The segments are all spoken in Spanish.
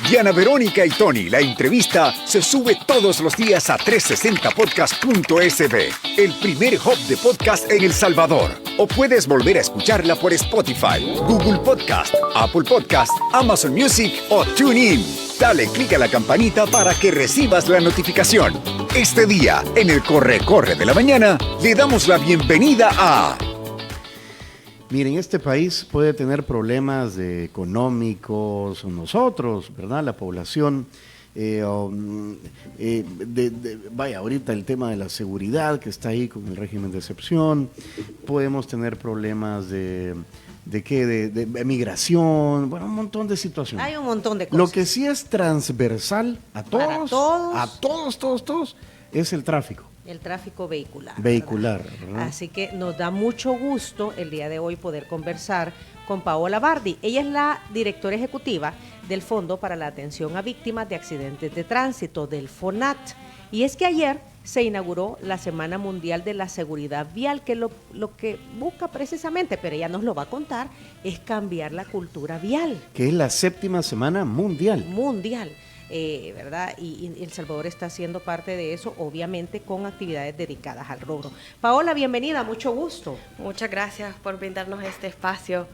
Diana Verónica y Tony, la entrevista se sube todos los días a 360podcast.sb, el primer hub de podcast en El Salvador. O puedes volver a escucharla por Spotify, Google Podcast, Apple Podcast, Amazon Music o TuneIn. Dale clic a la campanita para que recibas la notificación. Este día, en el Corre de la Mañana, le damos la bienvenida a... Miren, este país puede tener problemas económicos, nosotros, ¿verdad? La población, vaya, ahorita el tema de la seguridad que está ahí con el régimen de excepción, podemos tener problemas de migración, bueno, un montón de situaciones. Hay un montón de cosas. Lo que sí es transversal a todos, es el tráfico. El tráfico vehicular. ¿Verdad? Así que nos da mucho gusto el día de hoy poder conversar con Paola Bardi. Ella es la directora ejecutiva del Fondo para la Atención a Víctimas de Accidentes de Tránsito, del FONAT. Y es que ayer se inauguró la Semana Mundial de la Seguridad Vial, que lo que busca precisamente, pero ella nos lo va a contar, es cambiar la cultura vial. Que es la 7ª Semana Mundial. ¿Verdad? Y El Salvador está siendo parte de eso, obviamente con actividades dedicadas al rubro. Paola, bienvenida, mucho gusto. Muchas gracias por brindarnos este espacio,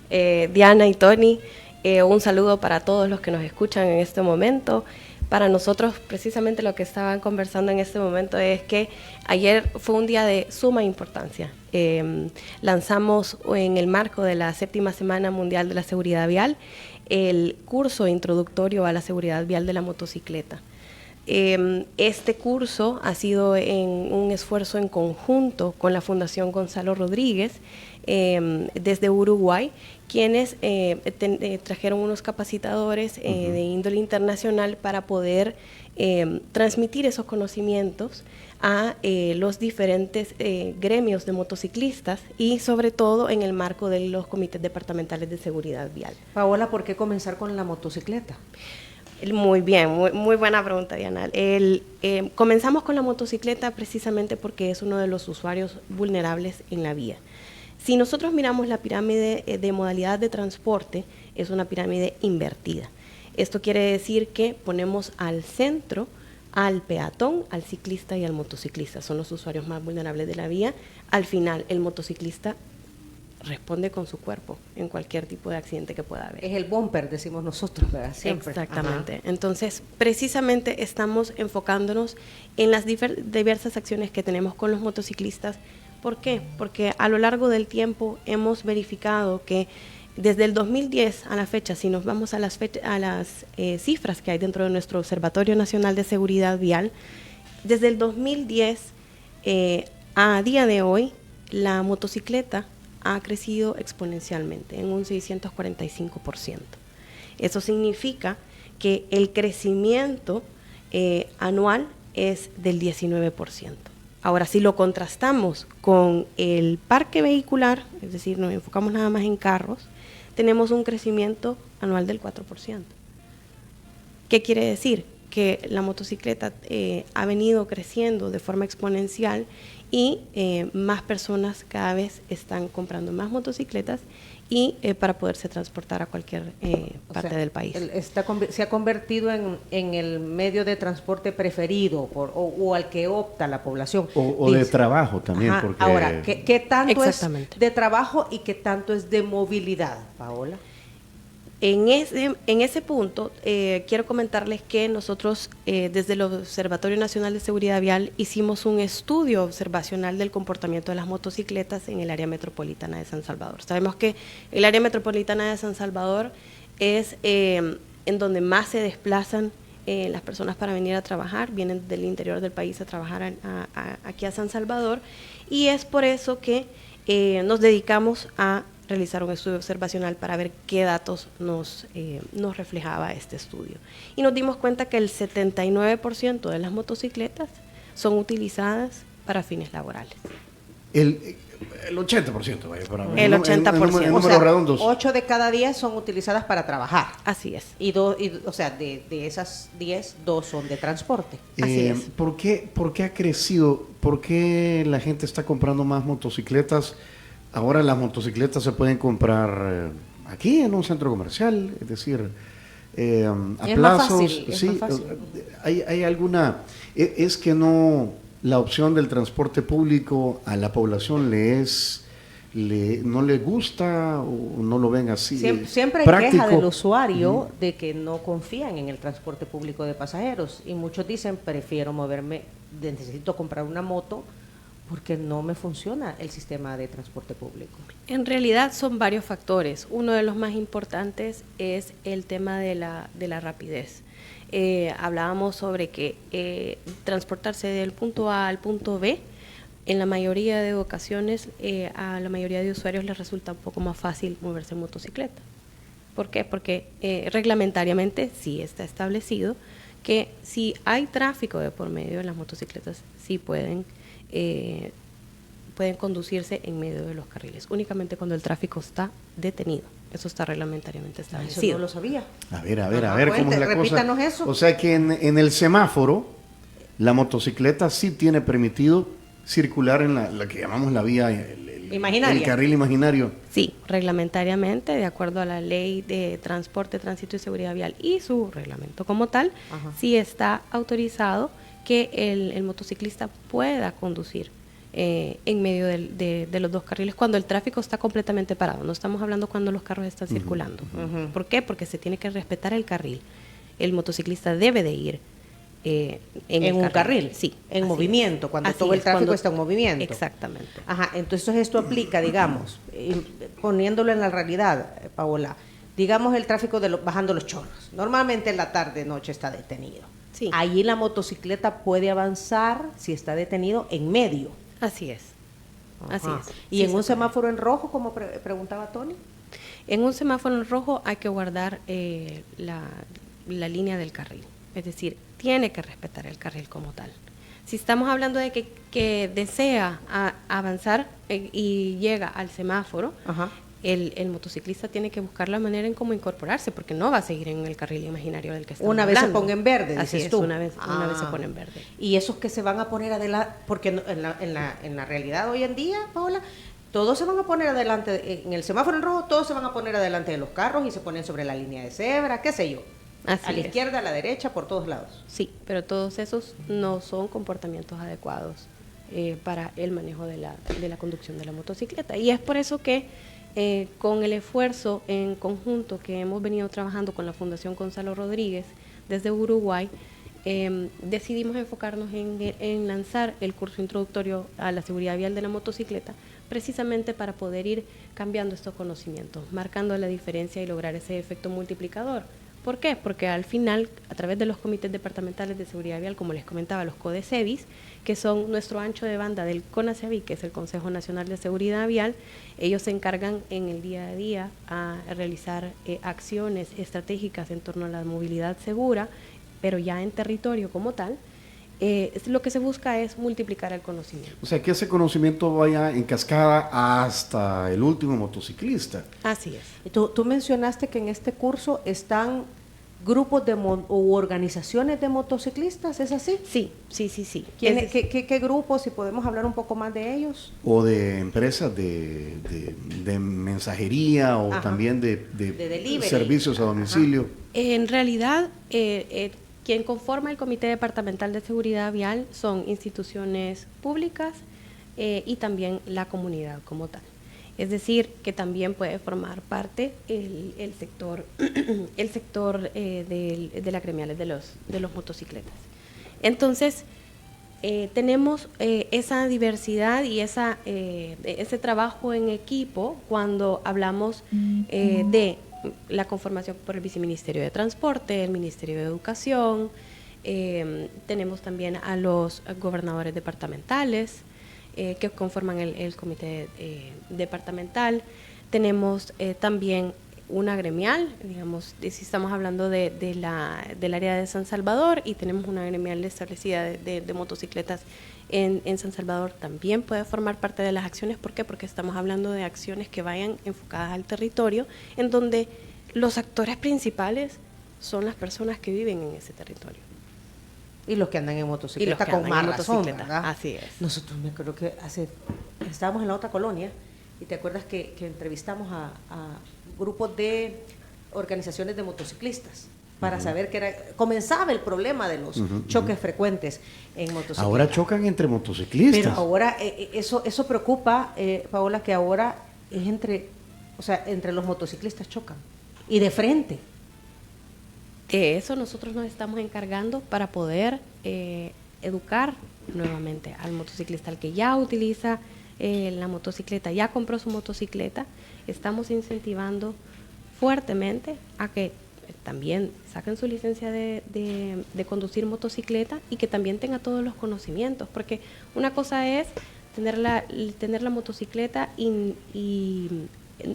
Diana y Tony. Un saludo para todos los que nos escuchan en este momento. Para nosotros, precisamente lo que estaban conversando en este momento es que ayer fue un día de suma importancia. Lanzamos en el marco de la 7ª Semana Mundial de la Seguridad Vial el curso introductorio a la seguridad vial de la motocicleta. Este curso ha sido en un esfuerzo en conjunto con la Fundación Gonzalo Rodríguez desde Uruguay, quienes trajeron unos capacitadores de índole internacional para poder transmitir esos conocimientos a los diferentes gremios de motociclistas y sobre todo en el marco de los comités departamentales de seguridad vial. Paola, ¿por qué comenzar con la motocicleta? Muy bien, muy buena pregunta, Diana. Comenzamos con la motocicleta precisamente porque es uno de los usuarios vulnerables en la vía. Si nosotros miramos la pirámide de modalidad de transporte, es una pirámide invertida. Esto quiere decir que ponemos al centro al peatón, al ciclista y al motociclista. Son los usuarios más vulnerables de la vía. Al final, el motociclista responde con su cuerpo en cualquier tipo de accidente que pueda haber. Es el bumper, decimos nosotros, ¿verdad? Siempre. Exactamente. Ajá. Entonces, precisamente estamos enfocándonos en las diversas acciones que tenemos con los motociclistas. ¿Por qué? Porque a lo largo del tiempo hemos verificado que desde el 2010 a la fecha, si nos vamos a las cifras que hay dentro de nuestro Observatorio Nacional de Seguridad Vial, desde el 2010 a día de hoy, la motocicleta ha crecido exponencialmente en un 645%. Eso significa que el crecimiento anual es del 19%. Ahora, si lo contrastamos con el parque vehicular, es decir, nos enfocamos nada más en carros, tenemos un crecimiento anual del 4%. ¿Qué quiere decir? Que la motocicleta ha venido creciendo de forma exponencial y más personas cada vez están comprando más motocicletas y para poderse transportar a cualquier parte del país. Se ha convertido en el medio de transporte preferido o al que opta la población. O de trabajo también. Ajá. Porque... Ahora, ¿qué tanto es Exactamente. de trabajo y qué tanto es de movilidad, Paola? En ese punto, quiero comentarles que nosotros, desde el Observatorio Nacional de Seguridad Vial, hicimos un estudio observacional del comportamiento de las motocicletas en el área metropolitana de San Salvador. Sabemos que el área metropolitana de San Salvador es en donde más se desplazan las personas para venir a trabajar, vienen del interior del país a trabajar aquí a San Salvador, y es por eso que nos dedicamos a realizar un estudio observacional para ver qué datos nos reflejaba este estudio. Y nos dimos cuenta que el 79% de las motocicletas son utilizadas para fines laborales. El 80%, vaya, para El 80%. En números redondos. 8 de cada 10 son utilizadas para trabajar. Así es. O sea, de esas 10, 2 son de transporte. Así es. ¿Por qué ha crecido? ¿Por qué la gente está comprando más motocicletas? Ahora las motocicletas se pueden comprar aquí en un centro comercial, es decir, a Es plazos. más fácil, es Sí, más fácil. hay alguna, es que no, la opción del transporte público a la población no le gusta o no lo ven así. Siempre hay práctico. queja del usuario de que no confían en el transporte público de pasajeros y muchos dicen prefiero moverme, necesito comprar una moto porque no me funciona el sistema de transporte público. En realidad son varios factores. Uno de los más importantes es el tema de la rapidez. Hablábamos sobre que transportarse del punto A al punto B, en la mayoría de ocasiones a la mayoría de usuarios les resulta un poco más fácil moverse en motocicleta. ¿Por qué? Porque reglamentariamente sí está establecido que si hay tráfico de por medio, las motocicletas sí pueden conducirse en medio de los carriles, únicamente cuando el tráfico está detenido. Eso está reglamentariamente establecido. Eso no lo sabía. A ver, ¿cómo es la repítanos cosa? eso. O sea que en el semáforo, la motocicleta sí tiene permitido circular en la que llamamos la vía, Imaginaria. el carril imaginario. Sí, reglamentariamente, de acuerdo a la Ley de Transporte, Tránsito y Seguridad Vial y su reglamento como tal, Ajá. sí está autorizado que el motociclista pueda conducir en medio de los dos carriles cuando el tráfico está completamente parado. No estamos hablando cuando los carros están circulando. ¿Por qué? Porque se tiene que respetar el carril. El motociclista debe de ir en un carril, sí, en movimiento, cuando Así todo el es, tráfico cuando- está en movimiento. Exactamente. Ajá, entonces esto aplica, digamos, poniéndolo en la realidad, Paola, digamos el tráfico bajando los chorros. Normalmente en la tarde, noche está detenido. Sí. Allí la motocicleta puede avanzar si está detenido en medio. Así es. Así Ajá. es. Y Sí en se un puede. semáforo en rojo, como preguntaba Tony. En un semáforo en rojo hay que guardar la línea del carril, es decir, tiene que respetar el carril como tal. Si estamos hablando de que desea avanzar y llega al semáforo, Ajá. el motociclista tiene que buscar la manera en cómo incorporarse, porque no va a seguir en el carril imaginario del que estamos Una vez se hablando. ponga en verde, Así dices es, tú. una vez se pone en verde. Y esos que se van a poner adelante, porque en la realidad hoy en día, Paola, todos se van a poner adelante, en el semáforo en rojo, todos se van a poner adelante de los carros y se ponen sobre la línea de cebra, qué sé yo. Así a la es. izquierda, a la derecha, por todos lados. Sí, pero todos esos no son comportamientos adecuados para el manejo de la conducción de la motocicleta. Y es por eso que con el esfuerzo en conjunto que hemos venido trabajando con la Fundación Gonzalo Rodríguez desde Uruguay, decidimos enfocarnos en lanzar el curso introductorio a la seguridad vial de la motocicleta, precisamente para poder ir cambiando estos conocimientos, marcando la diferencia y lograr ese efecto multiplicador. ¿Por qué? Porque al final, a través de los comités departamentales de seguridad vial, como les comentaba, los CODESEVIS, que son nuestro ancho de banda del CONASEVI, que es el Consejo Nacional de Seguridad Vial, ellos se encargan en el día a día a realizar acciones estratégicas en torno a la movilidad segura, pero ya en territorio como tal. Lo que se busca es multiplicar el conocimiento. O sea, que ese conocimiento vaya en cascada hasta el último motociclista. Así es. Tú mencionaste que en este curso están grupos u organizaciones de motociclistas, ¿es así? Sí. ¿Qué grupos, si podemos hablar un poco más de ellos? O de empresas de mensajería o Ajá. también de delivery. servicios a domicilio. En realidad, quien conforma el Comité Departamental de Seguridad Vial son instituciones públicas y también la comunidad como tal. Es decir, que también puede formar parte el sector de las gremiales de los motocicletas. Entonces, tenemos esa diversidad y ese trabajo en equipo cuando hablamos de la conformación por el Viceministerio de Transporte, el Ministerio de Educación, tenemos también a los gobernadores departamentales que conforman el comité departamental, tenemos también una gremial, digamos, si estamos hablando del área de San Salvador, y tenemos una gremial establecida de motocicletas en San Salvador, también puede formar parte de las acciones. ¿Por qué? Porque estamos hablando de acciones que vayan enfocadas al territorio, en donde los actores principales son las personas que viven en ese territorio. Y los que andan en motocicleta, Y los que con andan más en razón, motocicleta, ¿verdad? así es. Nosotros me acuerdo que estábamos en la otra colonia y te acuerdas que entrevistamos a grupos de organizaciones de motociclistas. para saber que comenzaba el problema de los choques frecuentes en motocicletas. Ahora chocan entre motociclistas. Pero ahora eso preocupa, Paola, que ahora es entre los motociclistas chocan y de frente. De eso nosotros nos estamos encargando para poder educar nuevamente al motociclista, al que ya utiliza la motocicleta, ya compró su motocicleta. Estamos incentivando fuertemente a que también saquen su licencia de conducir motocicleta y que también tenga todos los conocimientos, porque una cosa es tener la motocicleta y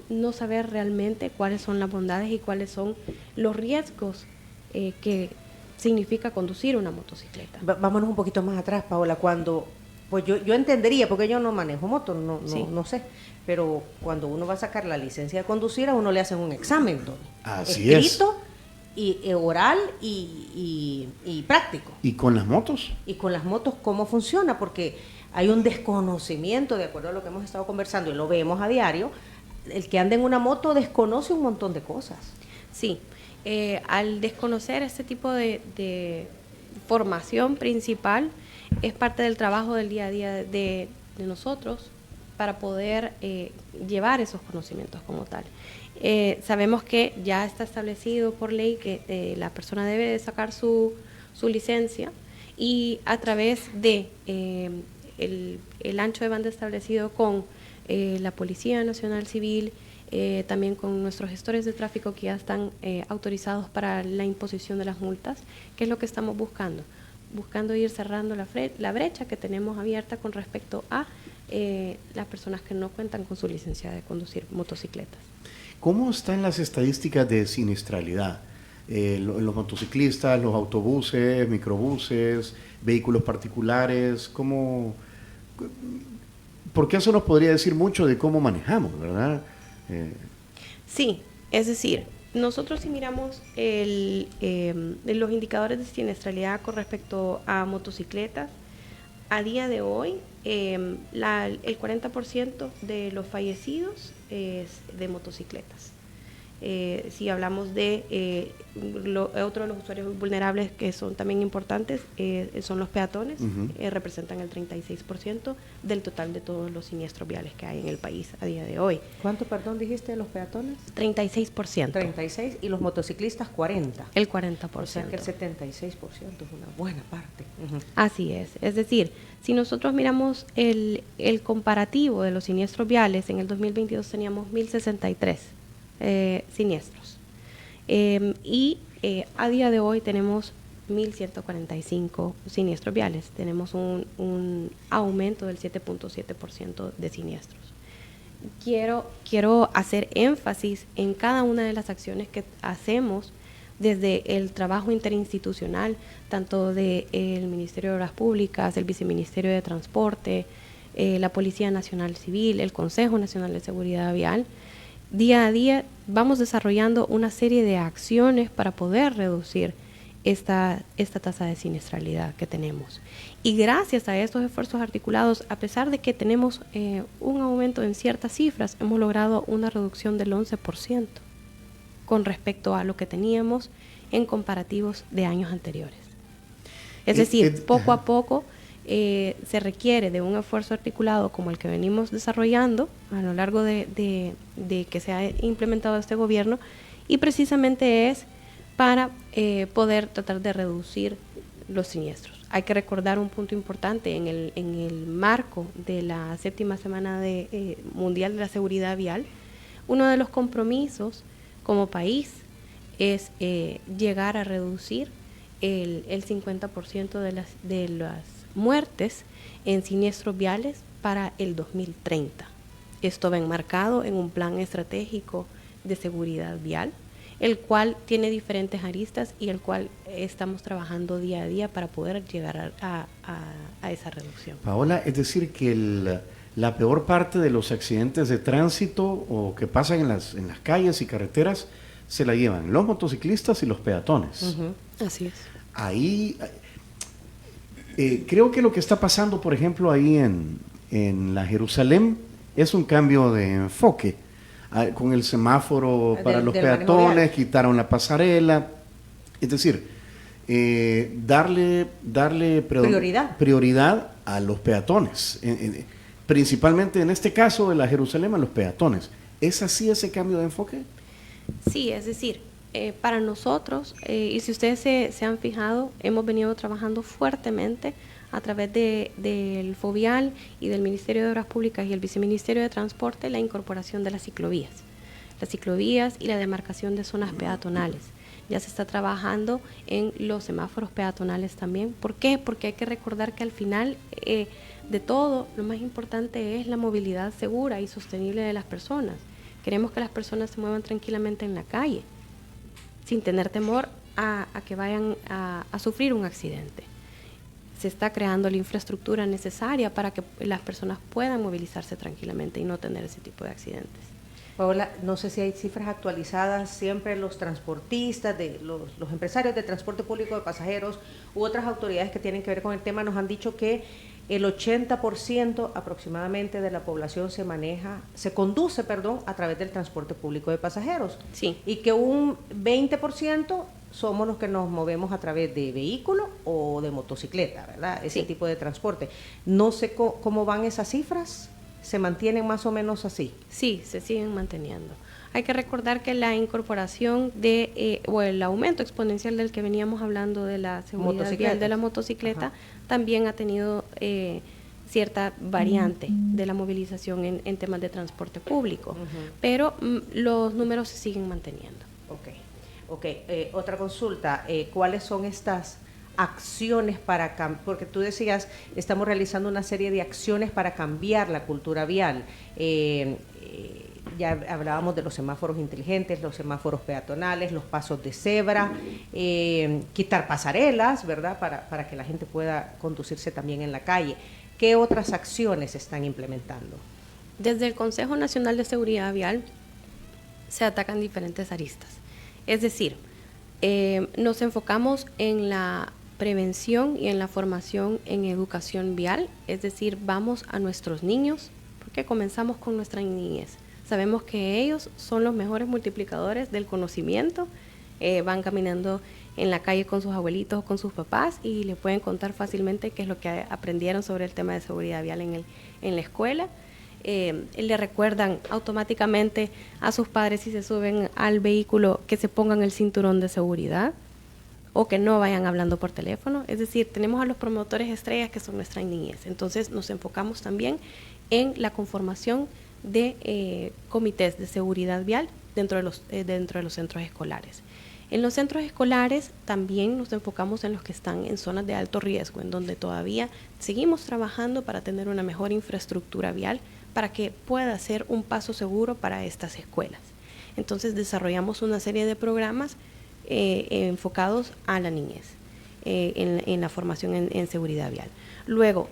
no saber realmente cuáles son las bondades y cuáles son los riesgos que significa conducir una motocicleta. Vámonos un poquito más atrás, Paola, cuando, pues yo entendería, porque yo no manejo moto, Sí. no sé, pero cuando uno va a sacar la licencia de conducir, a uno le hacen un examen, Tony. Así escrito, y oral y práctico. ¿Y con las motos? Y con las motos, ¿cómo funciona? Porque hay un desconocimiento, de acuerdo a lo que hemos estado conversando, y lo vemos a diario, el que anda en una moto desconoce un montón de cosas. Sí, al desconocer este tipo de formación principal, es parte del trabajo del día a día de nosotros para poder llevar esos conocimientos como tal. Sabemos que ya está establecido por ley que la persona debe de sacar su licencia, y a través de el ancho de banda establecido con la Policía Nacional Civil, también con nuestros gestores de tráfico que ya están autorizados para la imposición de las multas, que es lo que estamos buscando ir cerrando la brecha que tenemos abierta con respecto a las personas que no cuentan con su licencia de conducir motocicletas. ¿Cómo están las estadísticas de siniestralidad? Los motociclistas, los autobuses, microbuses, vehículos particulares, porque eso nos podría decir mucho de cómo manejamos, ¿verdad? Sí, es decir, nosotros si miramos los indicadores de siniestralidad con respecto a motocicletas, a día de hoy el 40% de los fallecidos es de motocicletas. Si hablamos de otro de los usuarios vulnerables que son también importantes, son los peatones. Representan el 36% del total de todos los siniestros viales que hay en el país a día de hoy. ¿Cuánto, perdón, dijiste de los peatones? 36%. 36, y los motociclistas 40. El 40%. O sea que el 76% es una buena parte. Así es. Es decir, si nosotros miramos el comparativo de los siniestros viales, en el 2022 teníamos 1.063 siniestros. Y a día de hoy tenemos 1.145 siniestros viales. Tenemos un aumento del 7.7% de siniestros. Quiero hacer énfasis en cada una de las acciones que hacemos desde el trabajo interinstitucional, tanto del Ministerio de Obras Públicas, el Viceministerio de Transporte, la Policía Nacional Civil, el Consejo Nacional de Seguridad Vial. Día a día vamos desarrollando una serie de acciones para poder reducir esta tasa de siniestralidad que tenemos. Y gracias a estos esfuerzos articulados, a pesar de que tenemos un aumento en ciertas cifras, hemos logrado una reducción del 11% con respecto a lo que teníamos en comparativos de años anteriores. Es decir, poco a poco se requiere de un esfuerzo articulado como el que venimos desarrollando a lo largo de que se ha implementado este gobierno, y precisamente es para poder tratar de reducir los siniestros. Hay que recordar un punto importante en el marco de la 7ª Semana Mundial de la Seguridad Vial. Uno de los compromisos como país es llegar a reducir el 50% de las muertes en siniestros viales para el 2030. Esto va enmarcado en un plan estratégico de seguridad vial, el cual tiene diferentes aristas y el cual estamos trabajando día a día para poder llegar a esa reducción. Paola, es decir que la peor parte de los accidentes de tránsito o que pasan en las calles y carreteras se la llevan los motociclistas y los peatones. Así es. Ahí creo que lo que está pasando, por ejemplo, ahí en la Jerusalén es un cambio de enfoque. Con el semáforo para los peatones, quitaron la pasarela. Es decir, darle prioridad a los peatones, principalmente en este caso de la Jerusalén, a los peatones. ¿Es así ese cambio de enfoque? Sí, es decir, para nosotros, y si ustedes se han fijado, hemos venido trabajando fuertemente a través del FOVIAL y del Ministerio de Obras Públicas y el Viceministerio de Transporte la incorporación de las ciclovías y la demarcación de zonas peatonales. Ya se está trabajando en los semáforos peatonales también. ¿Por qué? Porque hay que recordar que al final de todo, lo más importante es la movilidad segura y sostenible de las personas. Queremos que las personas se muevan tranquilamente en la calle, sin tener temor a que vayan a sufrir un accidente. Se está creando la infraestructura necesaria para que las personas puedan movilizarse tranquilamente y no tener ese tipo de accidentes. Paola, no sé si hay cifras actualizadas, siempre los transportistas, los empresarios de transporte público de pasajeros u otras autoridades que tienen que ver con el tema nos han dicho que el 80% aproximadamente de la población se conduce a través del transporte público de pasajeros. Sí. Y que un 20% somos los que nos movemos a través de vehículo o de motocicleta, ¿verdad? Ese tipo de transporte. No sé cómo van esas cifras. ¿Se mantienen más o menos así? Sí, se siguen manteniendo. Hay que recordar que la incorporación o el aumento exponencial del que veníamos hablando de la seguridad vial de la motocicleta también ha tenido cierta variante de la movilización en temas de transporte público, pero los números se siguen manteniendo. Ok. Otra consulta, ¿cuáles son estas acciones porque tú decías, estamos realizando una serie de acciones para cambiar la cultura vial? Ya hablábamos de los semáforos inteligentes, los semáforos peatonales, los pasos de cebra, quitar pasarelas, ¿verdad? Para que la gente pueda conducirse también en la calle. ¿Qué otras acciones se están implementando? Desde el Consejo Nacional de Seguridad Vial se atacan diferentes aristas. Es decir, nos enfocamos en la prevención y en la formación en educación vial, es decir, vamos a nuestros niños, porque comenzamos con nuestra niñez. Sabemos que ellos son los mejores multiplicadores del conocimiento, van caminando en la calle con sus abuelitos o con sus papás y le pueden contar fácilmente qué es lo que aprendieron sobre el tema de seguridad vial en la escuela. Le recuerdan automáticamente a sus padres si se suben al vehículo que se pongan el cinturón de seguridad o que no vayan hablando por teléfono. Es decir, tenemos a los promotores estrellas que son nuestra niñez. Entonces nos enfocamos también en la conformación de comités de seguridad vial dentro de los centros escolares. En los centros escolares también nos enfocamos en los que están en zonas de alto riesgo, en donde todavía seguimos trabajando para tener una mejor infraestructura vial para que pueda ser un paso seguro para estas escuelas. Entonces desarrollamos una serie de programas enfocados a la niñez, en la formación en seguridad vial. Luego,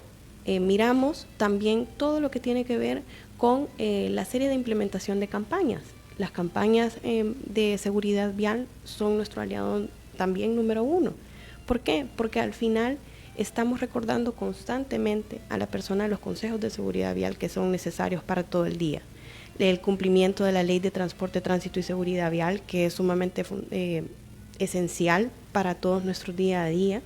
miramos también todo lo que tiene que ver con la serie de implementación de campañas. Las campañas de seguridad vial son nuestro aliado también número 1. ¿Por qué? Porque al final estamos recordando constantemente a la persona los consejos de seguridad vial que son necesarios para todo el día. El cumplimiento de la Ley de Transporte, Tránsito y Seguridad Vial, que es sumamente esencial para todos nuestros día a día.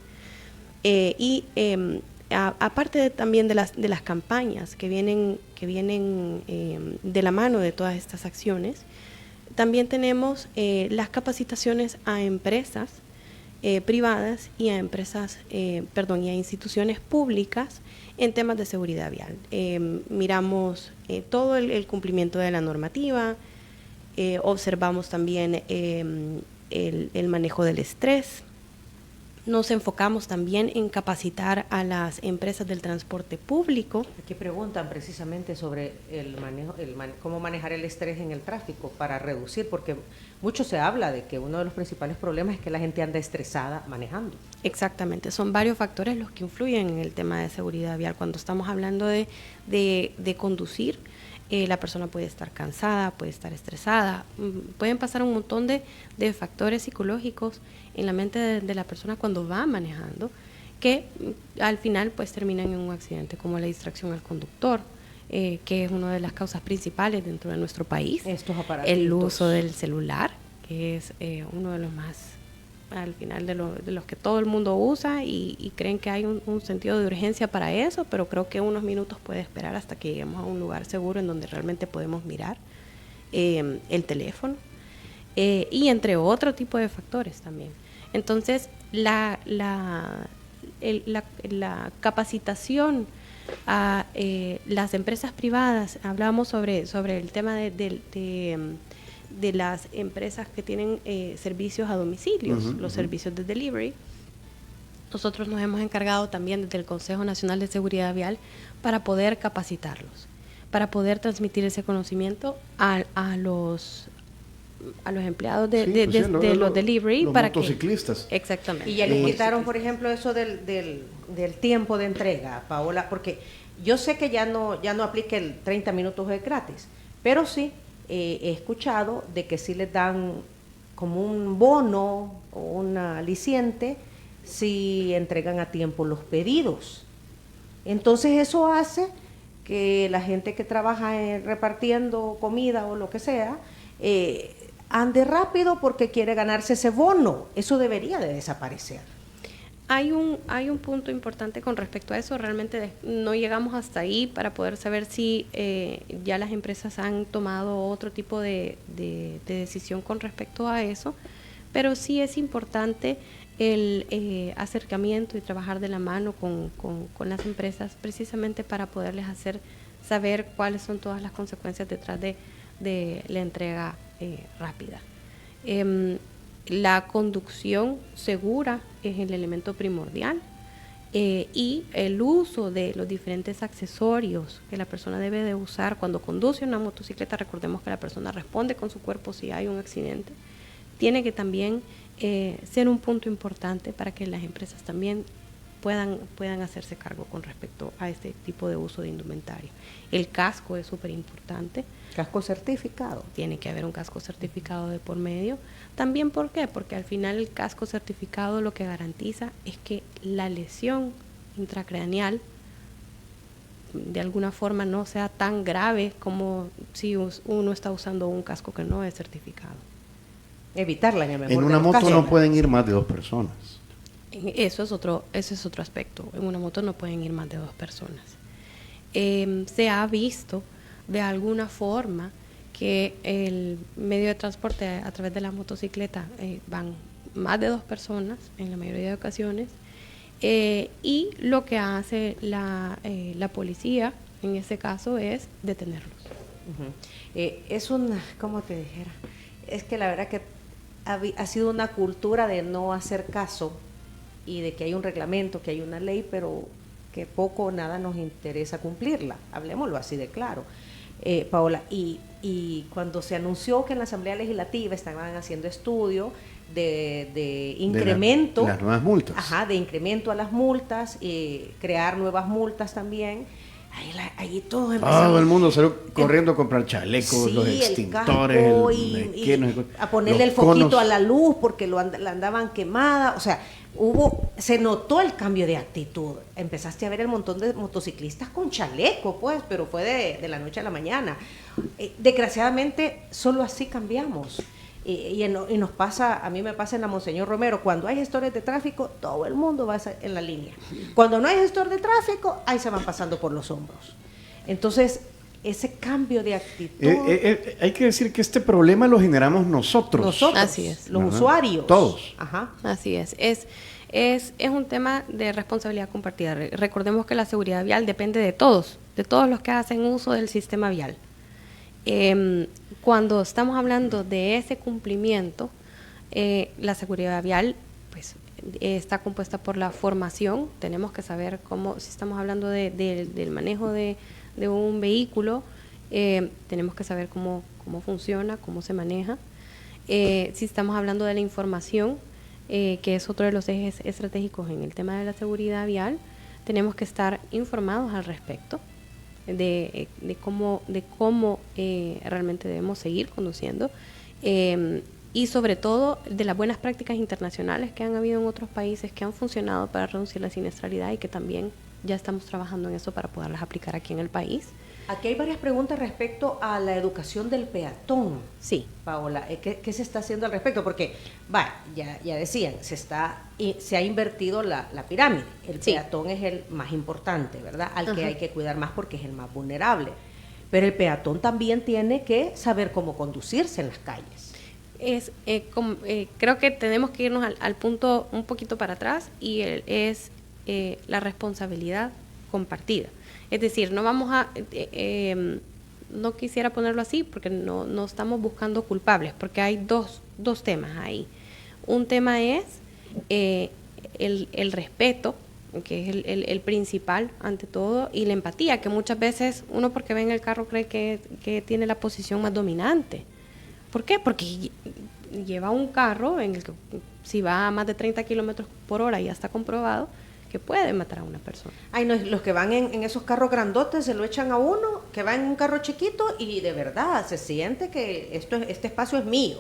Aparte también de las campañas que vienen de la mano de todas estas acciones, también tenemos las capacitaciones a empresas privadas y a y a instituciones públicas en temas de seguridad vial. Miramos todo el cumplimiento de la normativa, observamos también el manejo del estrés. Nos enfocamos también en capacitar a las empresas del transporte público. Aquí preguntan precisamente sobre cómo manejar el estrés en el tráfico para reducir, porque mucho se habla de que uno de los principales problemas es que la gente anda estresada manejando. Exactamente, son varios factores los que influyen en el tema de seguridad vial. Cuando estamos hablando de conducir, la persona puede estar cansada, puede estar estresada, pueden pasar un montón de factores psicológicos en la mente de la persona cuando va manejando, que al final pues terminan en un accidente, como la distracción al conductor, que es una de las causas principales dentro de nuestro país. Estos aparatitos. El uso del celular, que es uno de los más al final de los que todo el mundo usa y creen que hay un sentido de urgencia para eso, pero creo que unos minutos puede esperar hasta que lleguemos a un lugar seguro en donde realmente podemos mirar el teléfono y entre otro tipo de factores también. Entonces, la capacitación a las empresas privadas, hablábamos sobre el tema de las empresas que tienen servicios a domicilios, los servicios de delivery. Nosotros nos hemos encargado también desde el Consejo Nacional de Seguridad Vial para poder capacitarlos, para poder transmitir ese conocimiento a los empleados de los delivery, los para motociclistas. Exactamente. Y ya le quitaron, por ejemplo, eso del tiempo de entrega, Paola, porque yo sé que ya no aplica el 30 minutos de gratis, pero sí he escuchado de que sí les dan como un bono o un aliciente si entregan a tiempo los pedidos. Entonces eso hace que la gente que trabaja repartiendo comida o lo que sea, ande rápido porque quiere ganarse ese bono. Eso debería de desaparecer. Hay un punto importante con respecto a eso. Realmente no llegamos hasta ahí para poder saber si ya las empresas han tomado otro tipo de decisión con respecto a eso, pero sí es importante el acercamiento y trabajar de la mano con las empresas, precisamente para poderles hacer saber cuáles son todas las consecuencias detrás de la entrega rápida. La conducción segura es el elemento primordial y el uso de los diferentes accesorios que la persona debe de usar cuando conduce una motocicleta. Recordemos que la persona responde con su cuerpo si hay un accidente. Tiene que también ser un punto importante para que las empresas también puedan hacerse cargo con respecto a este tipo de uso de indumentario. El casco es súper importante. Casco certificado. Tiene que haber un casco certificado de por medio. También, ¿por qué? Porque al final el casco certificado lo que garantiza es que la lesión intracraneal de alguna forma no sea tan grave como si uno está usando un casco que no es certificado. Evitarla en el mejor En una de los moto casos. no pueden ir más de 2 personas. Ese es otro aspecto. En una moto no pueden ir más de 2 personas. Se ha visto de alguna forma que el medio de transporte a través de la motocicleta van más de 2 personas en la mayoría de ocasiones, y lo que hace la policía en ese caso es detenerlos. Es ¿cómo te dijera? Es que la verdad que ha sido una cultura de no hacer caso y de que hay un reglamento, que hay una ley, pero que poco o nada nos interesa cumplirla. Hablemoslo así de claro. Paola, y cuando se anunció que en la Asamblea Legislativa estaban haciendo estudio de incremento, de las nuevas multas. Ajá, de incremento a las multas, crear nuevas multas también. Ahí todos empezaron. Todo el mundo salió corriendo a comprar chalecos, Sí, los extintores, a ponerle el foquito a la luz porque la andaban quemada. O sea, se notó el cambio de actitud. Empezaste a ver el montón de motociclistas con chaleco, pues, pero fue de la noche a la mañana. Desgraciadamente, solo así cambiamos. Y nos pasa, a mí me pasa en la Monseñor Romero, cuando hay gestores de tráfico, todo el mundo va en la línea. Cuando no hay gestor de tráfico, ahí se van pasando por los hombros. Entonces, ese cambio de actitud... hay que decir que este problema lo generamos nosotros. Así es. Los Ajá. usuarios. Todos. Ajá. Así es. Es un tema de responsabilidad compartida. Recordemos que la seguridad vial depende de todos los que hacen uso del sistema vial. Cuando estamos hablando de ese cumplimiento, la seguridad vial pues está compuesta por la formación. Tenemos que saber cómo, si estamos hablando del manejo de un vehículo, tenemos que saber cómo funciona, cómo se maneja. Si estamos hablando de la información, que es otro de los ejes estratégicos en el tema de la seguridad vial, tenemos que estar informados al respecto de cómo realmente debemos seguir conduciendo, y sobre todo de las buenas prácticas internacionales que han habido en otros países que han funcionado para reducir la siniestralidad y que también ya estamos trabajando en eso para poderlas aplicar aquí en el país. Aquí hay varias preguntas respecto a la educación del peatón. Sí. Paola, ¿qué se está haciendo al respecto? Porque, ya decían, se ha invertido la pirámide. El peatón es el más importante, ¿verdad? Al que hay que cuidar más porque es el más vulnerable. Pero el peatón también tiene que saber cómo conducirse en las calles. Creo que tenemos que irnos al punto un poquito para atrás y es la responsabilidad compartida. Es decir, no vamos a, no quisiera ponerlo así porque no estamos buscando culpables, porque hay dos temas ahí. Un tema es el respeto, que es el principal ante todo, y la empatía, que muchas veces uno porque ve en el carro cree que tiene la posición más dominante. ¿Por qué? Porque lleva un carro en el que si va a más de 30 kilómetros por hora ya está comprobado que puede matar a una persona. Ay, no, los que van en esos carros grandotes se lo echan a uno, que va en un carro chiquito y de verdad se siente que este espacio es mío.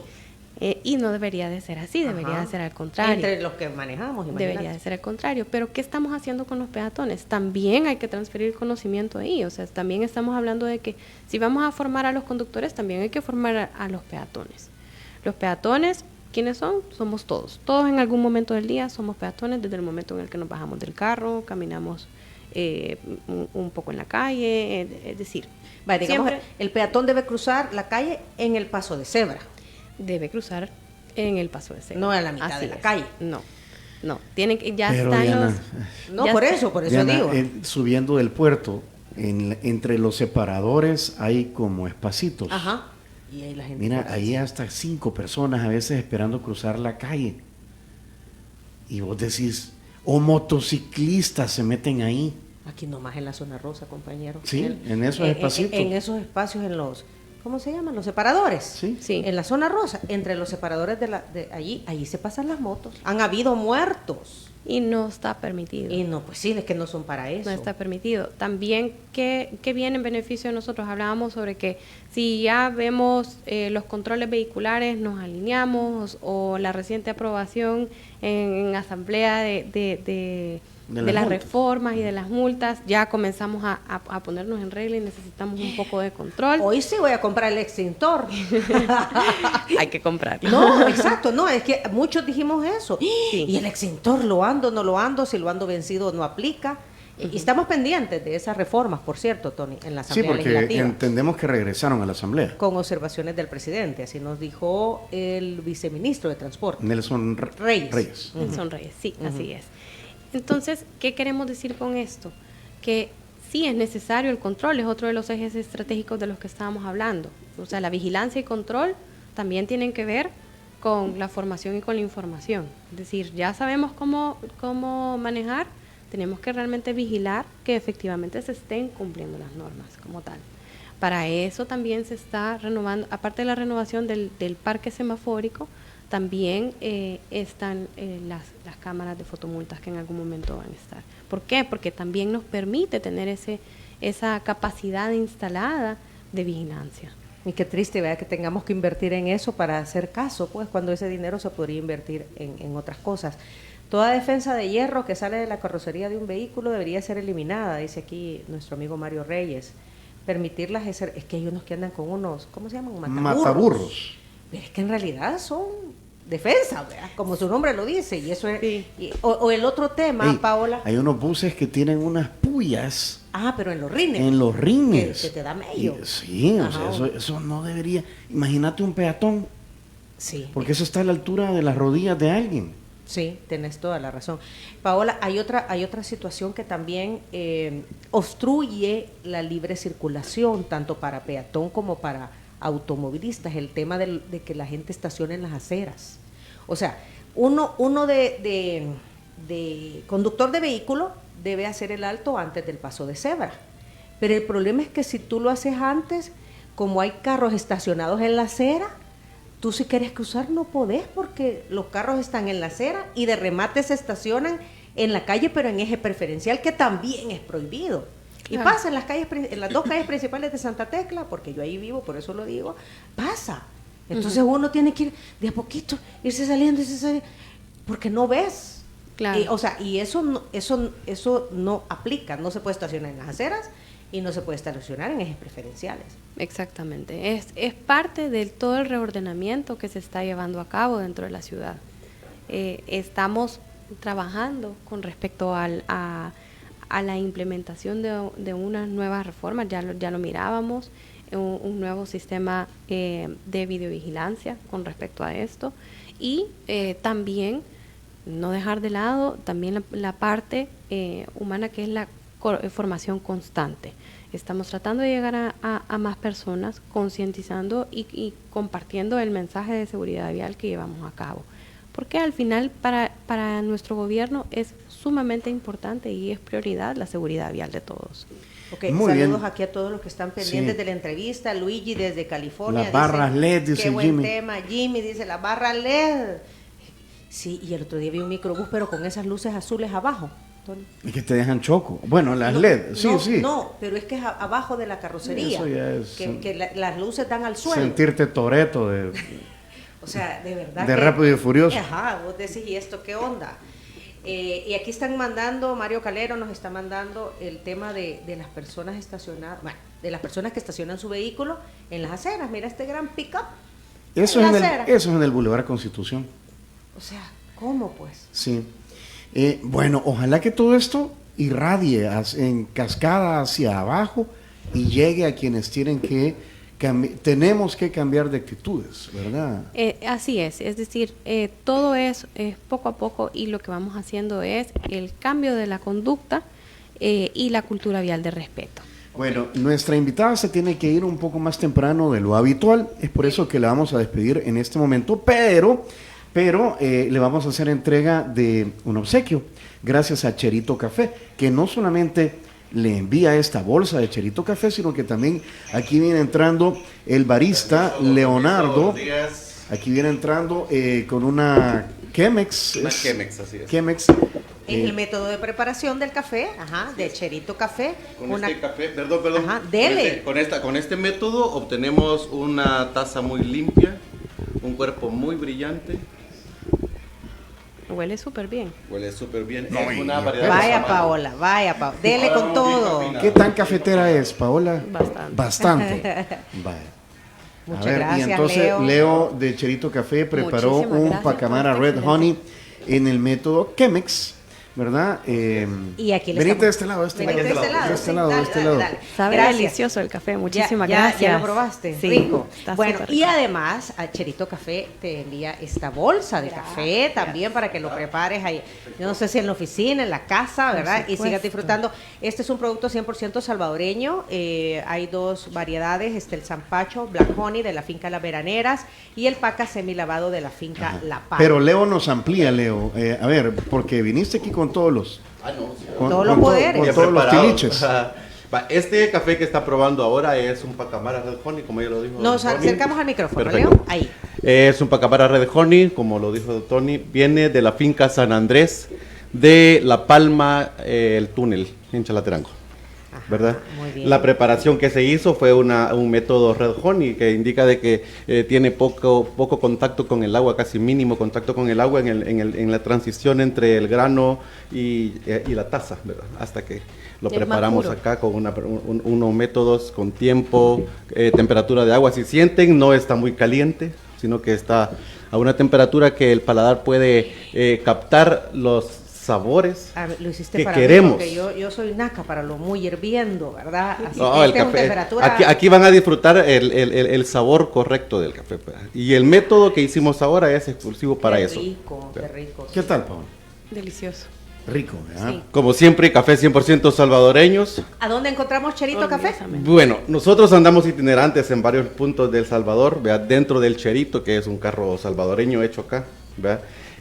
Y no debería de ser así, debería de ser al contrario. Entre los que manejamos, imagínate. Debería de ser al contrario. Pero ¿qué estamos haciendo con los peatones? También hay que transferir conocimiento ahí. O sea, también estamos hablando de que si vamos a formar a los conductores, también hay que formar a los peatones. Los peatones, ¿quiénes son? Somos todos. Todos en algún momento del día somos peatones, desde el momento en el que nos bajamos del carro, caminamos un poco en la calle, es decir... digamos, el peatón debe cruzar la calle en el paso de cebra. Debe cruzar en el paso de cebra. No en la mitad de la calle. No. Tienen que, ya pero están Diana, los... No, por eso Diana, digo. Subiendo del puerto, entre los separadores hay como espacitos. Ajá. Y ahí la gente... Mira, ahí hasta 5 personas a veces esperando cruzar la calle. Y vos decís, motociclistas se meten ahí. Aquí nomás en la zona rosa, compañero. Sí, en esos espacios. En esos espacios, en los... ¿Cómo se llaman? Los separadores. Sí. En la zona rosa, entre los separadores de allí se pasan las motos. Han habido muertos. Y no está permitido. Y no, pues sí, es que no son para eso. No está permitido. También, ¿qué viene en beneficio de nosotros? Hablábamos sobre que si ya vemos los controles vehiculares, nos alineamos, o la reciente aprobación en asamblea de las reformas y de las multas, ya comenzamos a ponernos en regla y necesitamos un poco de control. Hoy sí voy a comprar el extintor. Hay que comprarlo. No, exacto, no, es que muchos dijimos eso. Sí. Y el extintor, ¿lo ando, no lo ando? Si lo ando vencido, no aplica. Y estamos pendientes de esas reformas, por cierto, Tony, en la Asamblea Legislativa. Sí, porque entendemos que regresaron a la Asamblea. Con observaciones del presidente, así nos dijo el viceministro de Transporte. Nelson Reyes. Nelson Reyes, sí, así es. Entonces, ¿qué queremos decir con esto? Que sí es necesario el control, es otro de los ejes estratégicos de los que estábamos hablando. O sea, la vigilancia y control también tienen que ver con la formación y con la información. Es decir, ya sabemos cómo manejar, tenemos que realmente vigilar que efectivamente se estén cumpliendo las normas como tal. Para eso también se está renovando, aparte de la renovación del parque semafórico, también están las cámaras de fotomultas que en algún momento van a estar. ¿Por qué? Porque también nos permite tener esa capacidad instalada de vigilancia. Y qué triste, ¿verdad?, que tengamos que invertir en eso para hacer caso, pues cuando ese dinero se podría invertir en otras cosas. Toda defensa de hierro que sale de la carrocería de un vehículo debería ser eliminada, dice aquí nuestro amigo Mario Reyes. Permitirlas es que hay unos que andan con unos, ¿cómo se llaman? Mataburros. Pero es que en realidad son defensa, ¿verdad?, como su nombre lo dice, y eso es... Sí. O el otro tema, Paola... Hay unos buses que tienen unas puyas. Pero en los rines. En los rines. Que te da medio. Sí, o sea, eso no debería... Imagínate un peatón. Sí. Porque eso está a la altura de las rodillas de alguien. Sí, tenés toda la razón. Paola, hay otra situación que también obstruye la libre circulación, tanto para peatón como para automovilistas, el tema de que la gente estacione en las aceras. O sea, uno de conductor de vehículo debe hacer el alto antes del paso de cebra. Pero el problema es que si tú lo haces antes, como hay carros estacionados en la acera, tú si quieres cruzar no podés porque los carros están en la acera y de remate se estacionan en la calle, pero en eje preferencial, que también es prohibido. Claro. Y pasa en las dos calles principales de Santa Tecla, porque yo ahí vivo, por eso lo digo, pasa. Entonces uno tiene que ir de a poquito, irse saliendo, porque no ves. Claro. O sea, y eso no aplica, no se puede estacionar en las aceras y no se puede estacionar en ejes preferenciales. Exactamente, es parte de todo el reordenamiento que se está llevando a cabo dentro de la ciudad. Estamos trabajando con respecto a la implementación de unas nuevas reformas, ya lo mirábamos, un nuevo sistema de videovigilancia con respecto a esto, y también no dejar de lado también la parte humana, que es la formación constante. Estamos tratando de llegar a más personas, concientizando y compartiendo el mensaje de seguridad vial que llevamos a cabo. Porque al final para nuestro gobierno es sumamente importante y es prioridad la seguridad vial de todos. Okay, Muy saludos bien. aquí a todos los que están pendientes de la entrevista. Luigi desde California. Las barras dice, LED, dice qué buen Jimmy. tema. Jimmy dice, las barras LED. Sí, y el otro día vi un microbús, pero con esas luces azules abajo, Tony. Es que te dejan choco. Bueno, las LED, sí, sí. No, pero es que es abajo de la carrocería. Eso ya es que las luces dan al suelo. sentirte Toretto de O sea, de verdad. De Rápido y Furioso. Ajá, vos decís, ¿y esto qué onda? Y aquí están mandando, Mario Calero nos está mandando el tema de las personas estacionadas, bueno, de las personas que estacionan su vehículo en las aceras. Mira este gran pick-up. Eso en la es acera. eso es en el Boulevard Constitución. O sea, ¿cómo pues? Sí. Bueno, ojalá que todo esto irradie en cascada hacia abajo y llegue a quienes tienen que tenemos que cambiar de actitudes, ¿verdad? Así es decir, todo es poco a poco, y lo que vamos haciendo es el cambio de la conducta y la cultura vial de respeto. Bueno, nuestra invitada se tiene que ir un poco más temprano de lo habitual, es por eso que la vamos a despedir en este momento, pero le vamos a hacer entrega de un obsequio, gracias a Cherito Café, que no solamente le envía esta bolsa de Cherito Café, sino que también aquí viene entrando el barista Leonardo, aquí viene entrando con una Chemex. Una Chemex, así es. Chemex. Es el método de preparación del café, de Cherito Café. Con este café, perdón. Ajá, dele. Con este método obtenemos una taza muy limpia, un cuerpo muy brillante. Huele súper bien. Huele súper bien. No, es y- una variedad Vaya de Paola, dele con todo. ¿Qué tan cafetera es, Paola? Bastante. Bastante. Vaya. Muchas A ver, gracias, y entonces Leo. Leo de Cherito Café preparó Muchísimas un gracias Pacamara por Red este Honey en el método Chemex, ¿verdad? Y aquí le venite de estamos- este lado, Venite de este lado, de este sí, lado, de dale, este dale, lado. dale. Sabe Gracias. delicioso el café, muchísimas Ya gracias. lo probaste, Sí, rico. está Bueno, súper y rico. además a Cherito Café te envía esta bolsa de café también para que lo prepares ahí. Yo no sé si en la oficina, en la casa, ¿verdad? Y supuesto. sigas disfrutando. Este es un producto 100% salvadoreño. Hay dos variedades, el Zampacho Black Honey de la finca Las Veraneras y el Paca semilavado de la finca La Paz. Pero Leo nos amplía, Leo. A ver, porque viniste aquí con todos los... Todos los poderes. Con Bien todos los preparado. tiliches. Va, este café que está probando ahora es un Pacamara Red Honey, como ya lo dijo. Nos Tony. acercamos al micrófono, Perfecto. Leo. Ahí. Es un Pacamara Red Honey, como lo dijo Tony. Viene de la finca San Andrés de La Palma, el túnel, en Chalatenango. Ajá, ¿Verdad? muy bien. La preparación que se hizo fue un método Red Honey, que indica de que tiene poco contacto con el agua, casi mínimo contacto con el agua en la transición entre el grano y la taza, ¿verdad? Hasta que lo Es preparamos más puro. acá con unos métodos con tiempo, temperatura de agua. Si sienten, no está muy caliente, sino que está a una temperatura que el paladar puede captar los sabores Lo hiciste que para queremos. mí, porque yo soy naca para lo muy hirviendo, ¿verdad? Así No, que el esté en café. temperatura. Aquí van a disfrutar el sabor correcto del café. pues. Y el método que hicimos ahora es exclusivo para Qué eso. rico, qué rico. ¿Qué tal, Paola? Delicioso. Rico, ¿verdad? Sí. Como siempre, café 100% salvadoreños. ¿A dónde encontramos Cherito Café? Orgullosamente. Bueno, nosotros andamos itinerantes en varios puntos del Salvador, ¿verdad? Dentro del Cherito, que es un carro salvadoreño hecho acá, ¿verdad?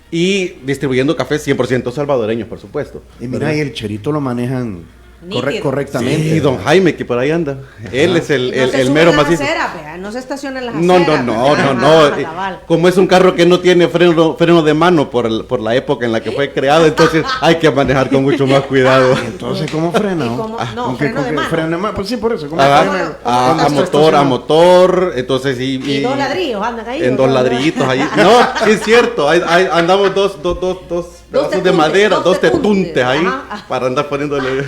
Y distribuyendo café 100% salvadoreños, por supuesto. Y mira, ¿verdad? y el Cherito lo manejan Nítido. correctamente. Sí, don Jaime, que por ahí anda. Él es el No se el sube mero en las macizo. aceras, vea, no se estaciona en las No, aceras. no, ¿verdad? no. Cabal. Como es un carro que no tiene freno de mano por la época en la que fue creado, entonces hay que manejar con mucho más cuidado. Entonces, ¿cómo frena? ¿Y cómo? No, ¿Con qué- freno con de qué? mano. Freno de mano. Pues sí, por eso. ¿cómo Ah, frena no, cuando a está motor, estacionado? entonces Y dos ladrillos andan ahí. en ¿o dos no? ladrillitos ahí. No, sí es cierto, andamos dos pedazos de madera, dos tetuntes ahí, Ajá. para andar poniéndole.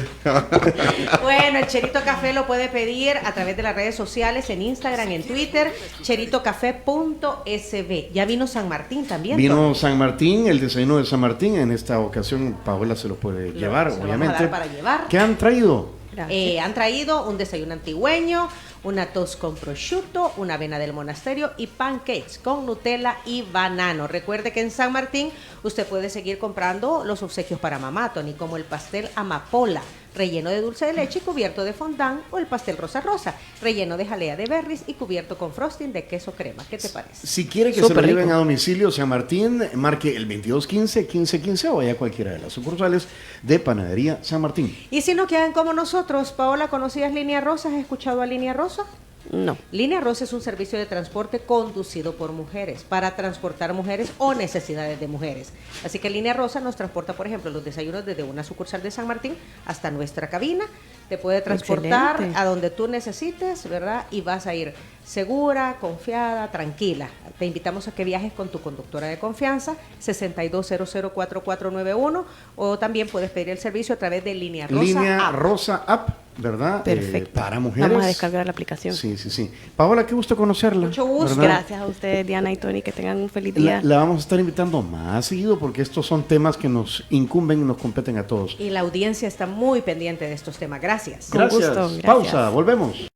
Bueno, el Cherito Café lo puede pedir a través de las redes sociales, en Instagram, en Twitter, cheritocafé.sb. Ya vino San Martín también. Vino Tony. San Martín, el desayuno de San Martín. En esta ocasión Paola se lo puede llevar, se lo obviamente. vamos a dar para llevar. ¿Qué han traído? Gracias. Han traído un desayuno antigüeño, una toast con prosciutto, una avena del monasterio y pancakes con Nutella y banano. Recuerde que en San Martín usted puede seguir comprando los obsequios para mamá, Tony, como el pastel amapola, relleno de dulce de leche y cubierto de fondant, o el pastel rosa rosa, relleno de jalea de berries y cubierto con frosting de queso crema. ¿Qué te parece? Si quiere que Súper se lo lleven rico. a domicilio, San Martín, marque el 2215-1515 o vaya a cualquiera de las sucursales de Panadería San Martín. Y si no quedan como nosotros, Paola, ¿conocías Línea Rosa? ¿Has escuchado a Línea Rosa? No. Línea Rosa es un servicio de transporte conducido por mujeres para transportar mujeres o necesidades de mujeres. Así que Línea Rosa nos transporta, por ejemplo, los desayunos desde una sucursal de San Martín hasta nuestra cabina. Te puede transportar Excelente. a donde tú necesites, ¿verdad? Y vas a ir segura, confiada, tranquila. Te invitamos a que viajes con tu conductora de confianza, 62004491, o también puedes pedir el servicio a través de Línea Rosa Línea App. Rosa App, ¿verdad? Perfecto. Para mujeres. Vamos a descargar la aplicación. Sí, sí, sí. Paola, qué gusto conocerla. Mucho gusto. ¿verdad? Gracias a ustedes, Diana y Tony, que tengan un feliz día. La vamos a estar invitando más seguido porque estos son temas que nos incumben y nos competen a todos. Y la audiencia está muy pendiente de estos temas. Gracias. Con Gracias. gusto, gracias. Pausa, volvemos.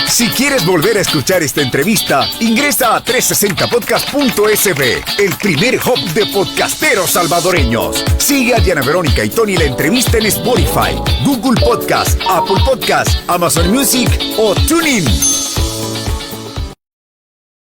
Si quieres volver a escuchar esta entrevista, ingresa a 360podcast.sb, el primer hub de podcasteros salvadoreños. Sigue a Diana Verónica y Tony la entrevista en Spotify, Google Podcast, Apple Podcast, Amazon Music o TuneIn.